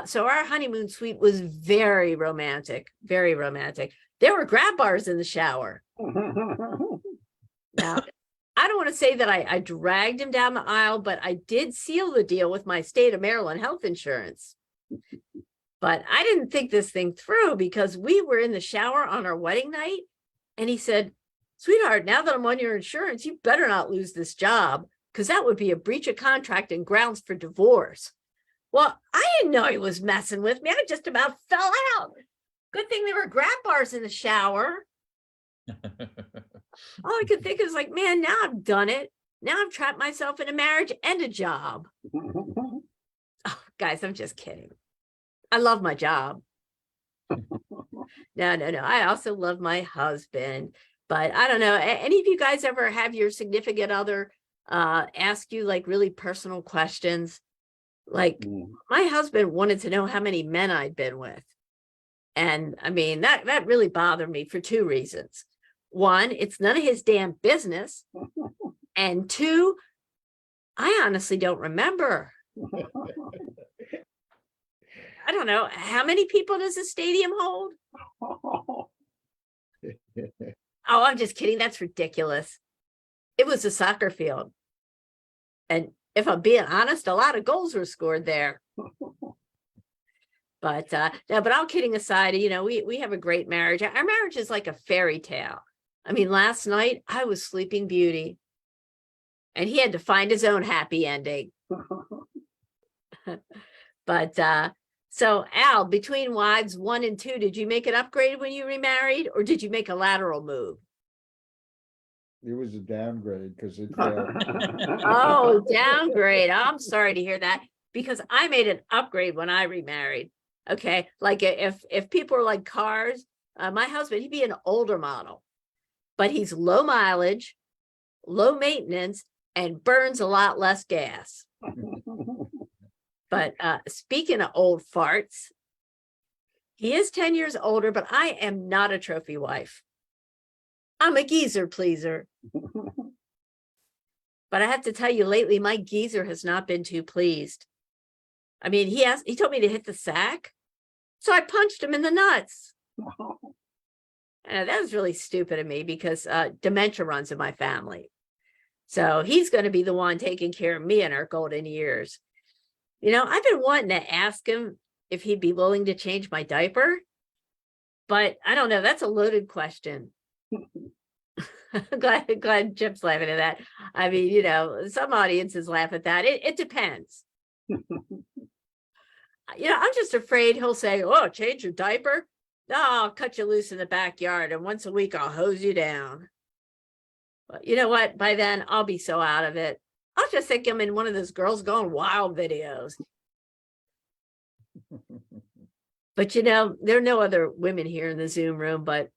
So our honeymoon suite was very romantic, very romantic. There were grab bars in the shower. Now, I don't want to say that I dragged him down the aisle, but I did seal the deal with my state of Maryland health insurance. But I didn't think this thing through because we were in the shower on our wedding night. And he said, sweetheart, now that I'm on your insurance, you better not lose this job because that would be a breach of contract and grounds for divorce. Well, I didn't know he was messing with me. I just about fell out. Good thing there were grab bars in the shower. All I could think is like, man, now I've done it. Now I've trapped myself in a marriage and a job. Oh, guys, I'm just kidding. I love my job. No. I also love my husband, but I don't know. Any of you guys ever have your significant other ask you like really personal questions? Like my husband wanted to know how many men I'd been with. And I mean, that really bothered me for two reasons. One, it's none of his damn business. And two, I honestly don't remember. I don't know. How many people does a stadium hold? Oh, I'm just kidding. That's ridiculous. It was a soccer field. And if I'm being honest, a lot of goals were scored there. But no, but all kidding aside, you know, we have a great marriage. Our marriage is like a fairy tale. I mean, last night I was Sleeping Beauty and he had to find his own happy ending. But so Al, between wives 1 and 2, did you make an upgrade when you remarried or did you make a lateral move? It was a downgrade because it failed. Oh, downgrade. I'm sorry to hear that because I made an upgrade when I remarried. Okay. Like if people are like cars, my husband, he'd be an older model, but he's low mileage, low maintenance, and burns a lot less gas. But speaking of old farts, he is 10 years older, but I am not a trophy wife. I'm a geezer pleaser. But I have to tell you, lately, my geezer has not been too pleased. I mean, he told me to hit the sack. So I punched him in the nuts. And that was really stupid of me because dementia runs in my family. So he's going to be the one taking care of me in our golden years. You know, I've been wanting to ask him if he'd be willing to change my diaper. But I don't know. That's a loaded question. glad Chipp's laughing at that. I mean, you know, some audiences laugh at that. It depends. You know, I'm just afraid he'll say, oh, change your diaper? No, I'll cut you loose in the backyard and once a week I'll hose you down. But you know what? By then I'll be so out of it. I'll just think I'm in one of those Girls Gone Wild videos. But you know, there are no other women here in the Zoom room, but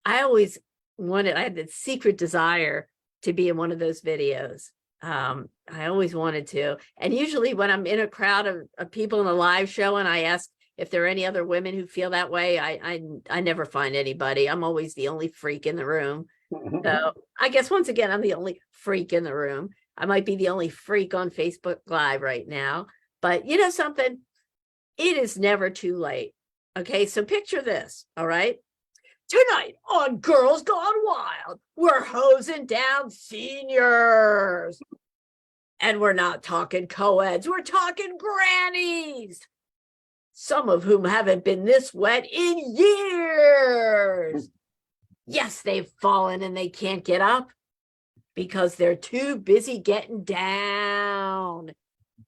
I had this secret desire to be in one of those videos. I always wanted to. And usually when I'm in a crowd of people in a live show and I ask if there are any other women who feel that way, I never find anybody. I'm always the only freak in the room. So I guess once again, I'm the only freak in the room. I might be the only freak on Facebook Live right now, but you know something? It is never too late. Okay, so picture this, all right? Tonight on Girls Gone Wild, we're hosing down seniors. And we're not talking co-eds, we're talking grannies. Some of whom haven't been this wet in years. Yes, they've fallen and they can't get up because they're too busy getting down.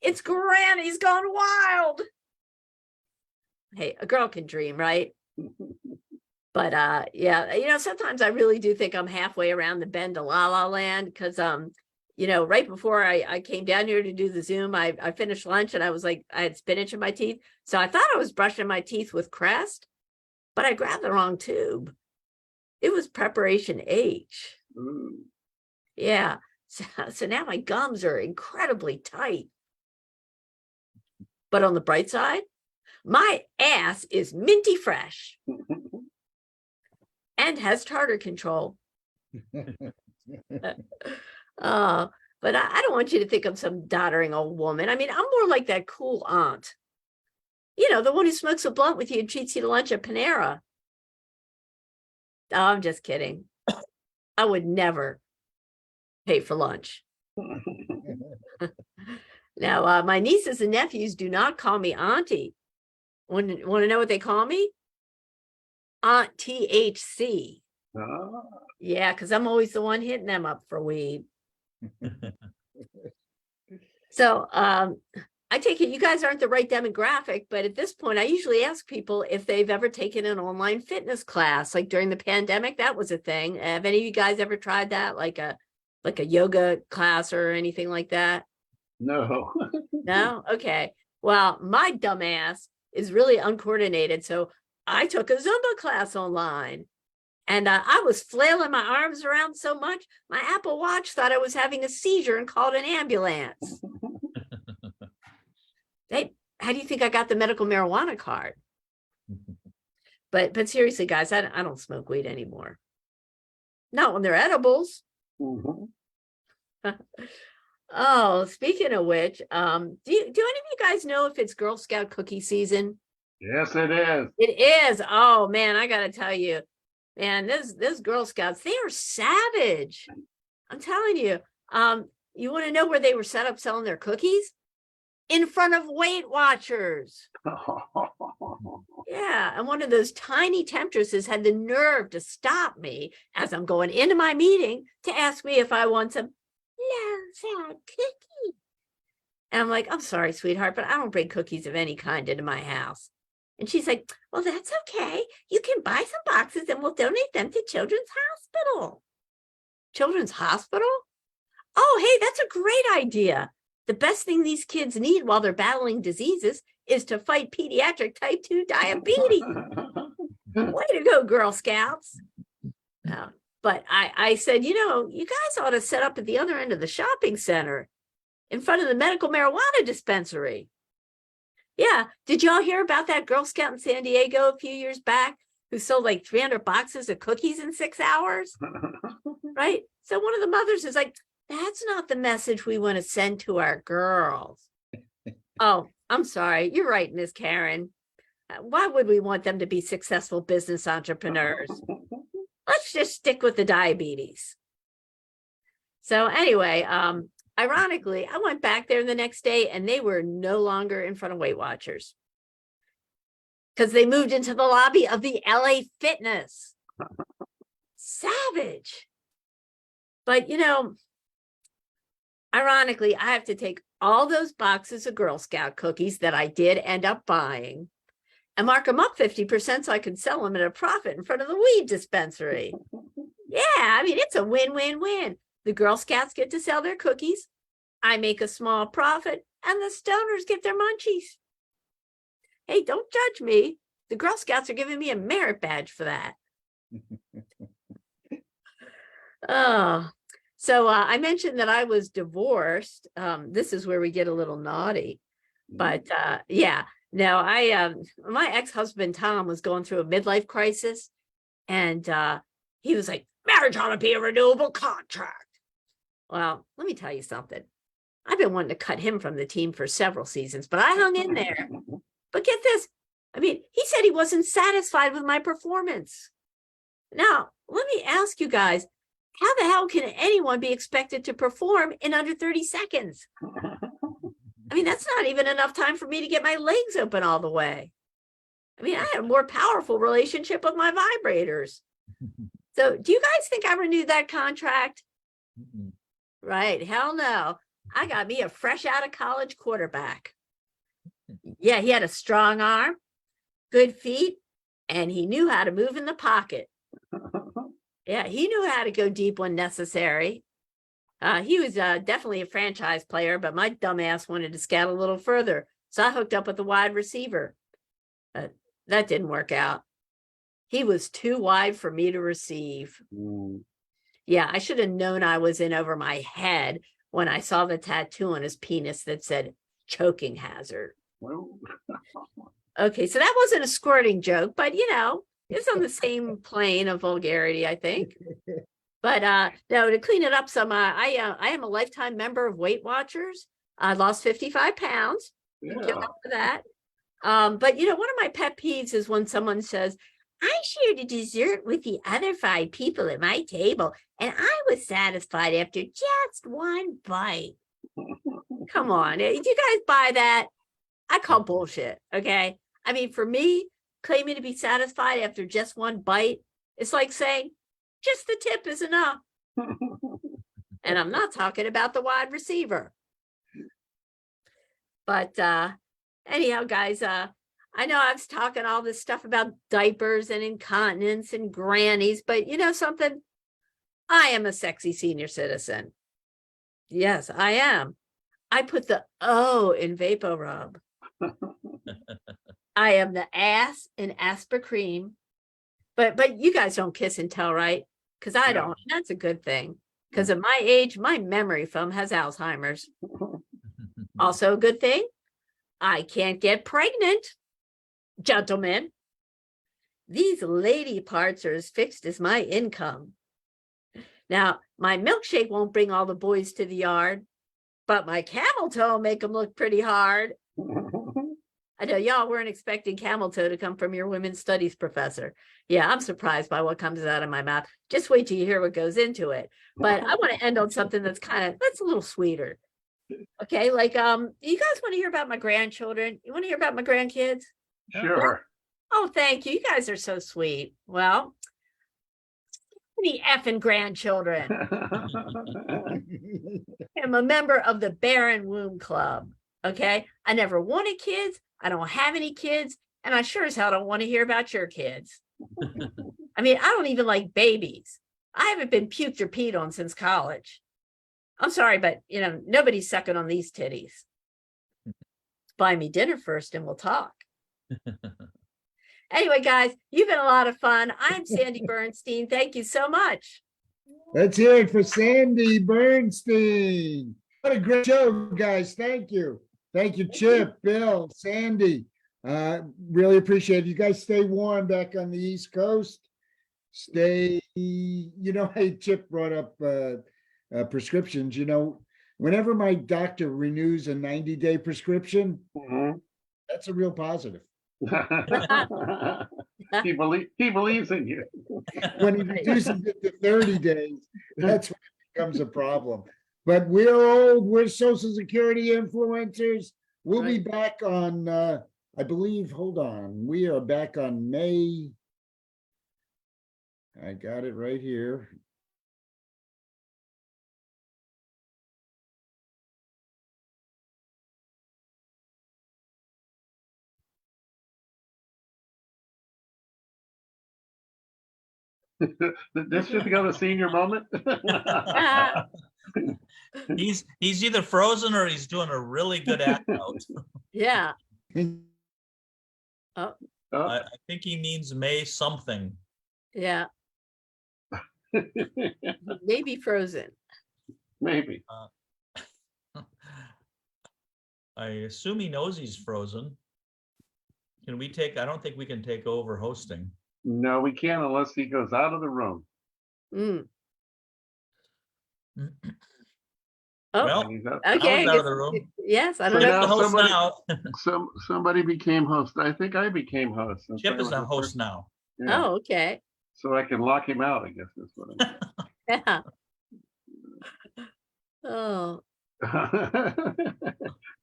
It's Granny's Gone Wild. Hey, a girl can dream, right? But yeah, you know, sometimes I really do think I'm halfway around the bend to La La Land because you know, right before I came down here to do the Zoom, I finished lunch and I was like, I had spinach in my teeth. So I thought I was brushing my teeth with Crest, but I grabbed the wrong tube. It was preparation H. Yeah. So now my gums are incredibly tight. But on the bright side, my ass is minty fresh and has tartar control. But I don't want you to think I'm some doddering old woman. I mean, I'm more like that cool aunt. You know, the one who smokes a blunt with you and treats you to lunch at Panera. Oh, I'm just kidding. I would never pay for lunch. Now, my nieces and nephews do not call me auntie. Want to know what they call me? Aunt THC. Yeah, because I'm always the one hitting them up for weed. So I take it you guys aren't the right demographic, but at this point, I usually ask people if they've ever taken an online fitness class. Like during the pandemic, that was a thing. Have any of you guys ever tried that, like a yoga class or anything like that? No. No? Okay. Well, my dumbass is really uncoordinated. So I took a Zumba class online. And I was flailing my arms around so much, my Apple Watch thought I was having a seizure and called an ambulance. How do you think I got the medical marijuana card? But seriously, guys, I don't smoke weed anymore. Not when they're edibles. Oh, speaking of which, do any of you guys know if it's Girl Scout cookie season? Yes, it is. It is. Oh man, I gotta tell you. Man, those Girl Scouts, they are savage. I'm telling you. You want to know where they were set up selling their cookies? In front of Weight Watchers. Yeah, and one of those tiny temptresses had the nerve to stop me as I'm going into my meeting to ask me if I want some low-fat cookie. And I'm like, I'm sorry, sweetheart, but I don't bring cookies of any kind into my house. And she's like, well, that's okay. You can buy some boxes and we'll donate them to Children's Hospital. Children's Hospital? Oh, hey, that's a great idea. The best thing these kids need while they're battling diseases is to fight pediatric type 2 diabetes. Way to go, Girl Scouts. But I said, you guys ought to set up at the other end of the shopping center in front of the medical marijuana dispensary. Yeah. Did y'all hear about that Girl Scout in San Diego a few years back who sold like 300 boxes of cookies in 6 hours? Right. So one of the mothers is like, that's not the message we want to send to our girls. Oh, I'm sorry. You're right, Miss Karen. Why would we want them to be successful business entrepreneurs? Let's just stick with the diabetes. So anyway, ironically, I went back there the next day and they were no longer in front of Weight Watchers because they moved into the lobby of the LA Fitness. Savage. But, ironically, I have to take all those boxes of Girl Scout cookies that I did end up buying and mark them up 50% so I could sell them at a profit in front of the weed dispensary. Yeah, I mean, it's a win-win-win. The Girl Scouts get to sell their cookies. I make a small profit and the stoners get their munchies. Hey, don't judge me. The Girl Scouts are giving me a merit badge for that. Oh, so I mentioned that I was divorced. This is where we get a little naughty. But yeah, no, my ex-husband, Tom, was going through a midlife crisis. And he was like, marriage ought to be a renewable contract. Well, let me tell you something. I've been wanting to cut him from the team for several seasons, but I hung in there. But get this. I mean, he said he wasn't satisfied with my performance. Now, let me ask you guys, how the hell can anyone be expected to perform in under 30 seconds? I mean, that's not even enough time for me to get my legs open all the way. I mean, I had a more powerful relationship with my vibrators. So do you guys think I renewed that contract? Right. Hell no. I got me a fresh out of college quarterback. Yeah, he had a strong arm, good feet, and he knew how to move in the pocket. Yeah, he knew how to go deep when necessary. He was definitely a franchise player, but my dumbass wanted to scout a little further. So I hooked up with the wide receiver. That didn't work out. He was too wide for me to receive. Yeah, I should have known I was in over my head when I saw the tattoo on his penis that said choking hazard. Okay, so that wasn't a squirting joke, but it's on the same plane of vulgarity, I think. But no, to clean it up some, I am a lifetime member of Weight Watchers. I lost 55 pounds. Yeah. Thank you for that. But one of my pet peeves is when someone says, I shared a dessert with the other 5 people at my table, and I was satisfied after just one bite. Come on, do you guys buy that? I call bullshit, okay? I mean, for me, claiming to be satisfied after just one bite, it's like saying, just the tip is enough. And I'm not talking about the wide receiver. But anyhow, guys, I know I was talking all this stuff about diapers and incontinence and grannies, but you know something? I am a sexy senior citizen. Yes, I am. I put the O in VapoRub. I am the ass in Aspercream. But you guys don't kiss and tell, right? Because I No. don't. That's a good thing. Because at my age, my memory foam has Alzheimer's. Also a good thing, I can't get pregnant. Gentlemen, these lady parts are as fixed as my income. Now, my milkshake won't bring all the boys to the yard, but my camel toe will make them look pretty hard. I know y'all weren't expecting camel toe to come from your women's studies professor. Yeah, I'm surprised by what comes out of my mouth. Just wait till you hear what goes into it. But I want to end on something that's a little sweeter. Okay, like, you guys want to hear about my grandchildren? You want to hear about my grandkids? Sure. Oh, thank you. You guys are so sweet. Well, the effing grandchildren. I'm a member of the Barren Womb Club. Okay, I never wanted kids. I don't have any kids, and I sure as hell don't want to hear about your kids. I mean, I don't even like babies. I haven't been puked or peed on since college. I'm sorry, but nobody's sucking on these titties. Buy me dinner first and we'll talk. Anyway, guys, you've been a lot of fun. I'm Sandy Bernstein. Thank you so much. Let's hear it for Sandy Bernstein. What a great show, guys. Thank you. Thank you, Chip, Bill, Sandy. Really appreciate it. You guys stay warm back on the East Coast. Stay, hey, Chip brought up prescriptions. Whenever my doctor renews a 90-day prescription, that's a real positive. He believes in you. When he reduces it to 30 days, that's when it becomes a problem. But we're old, we're Social Security influencers. We'll be back on, I believe, hold on. We are back on May. I got it right here. This should become a senior moment. He's either frozen or he's doing a really good act out. Yeah. I think he means May something. Yeah. Maybe frozen. Maybe. I assume he knows he's frozen. Can we I don't think we can take over hosting. No, we can't unless he goes out of the room. Oh, Well, He's out. okay. out of the room. Yes, I don't So know. now The host somebody- now. Somebody became host. I think I became host. Since Chip I is was the the host first- now. Yeah. Oh, okay. So I can lock him out, I guess that's what Yeah. Oh, I'm.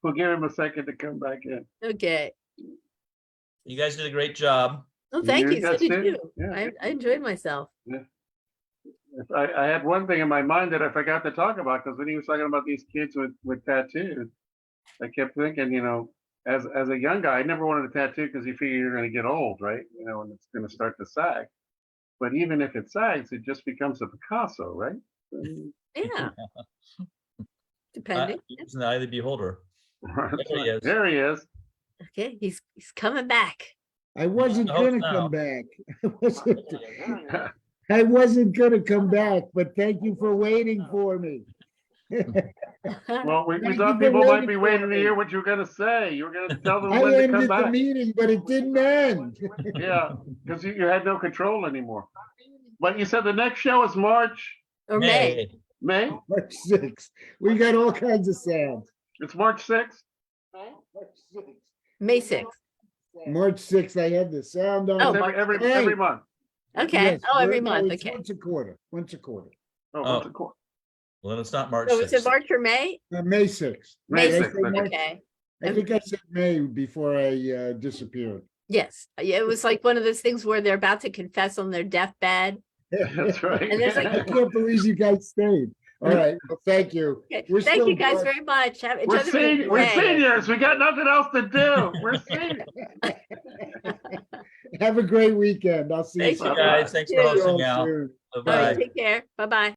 We'll give him a second to come back in. okay. You guys did a great job. Oh, thank You you. So guys did did. you. Yeah. I enjoyed myself. I had one thing in my mind that I forgot to talk about, because when he was talking about these kids with tattoos, I kept thinking, as a young guy, I never wanted a tattoo because you figure you're going to get old, right? And it's going to start to sag. But even if it sags, it just becomes a Picasso, right? Yeah. Depending. He's in the eye of the beholder. There he is. There he is. Okay. He's coming back. I wasn't Host gonna now. come back. I wasn't gonna come back, but thank you for waiting for me. Well, we Thank thought you for people might waiting be for waiting to me. hear what you were going to say. You were going to tell them I when to come ended the back. meeting, but it didn't end. Yeah, because you had no control anymore. But you said the next show is March, Or May. May? March 6th. We got all kinds of sounds. It's March 6th? March 6th. May 6th. March 6th, I had the sound on. Oh, It's March every month. Okay. Yes, Oh, every no, month. it's Okay. Once a quarter, once a quarter. Oh, Oh. once a quarter. Well, then it's not March So is it 6th. March or May? May 6th. May Did I 6th, say March? Okay. I think I said May before I disappeared. Yes. Yeah, it was like one of those things where they're about to confess on their deathbed. That's right. And there's I can't believe you guys stayed. All right, well, thank you. Okay. We're Thank still you guys March- very much. Enjoy We're, the rest of your we're day. seniors. We got nothing else to do. We're seniors. Have a great weekend. I'll see you Thank Thank you soon. guys. Thanks for Thank you. hosting See you all out. soon. All Bye-bye. right. Take care. Bye-bye.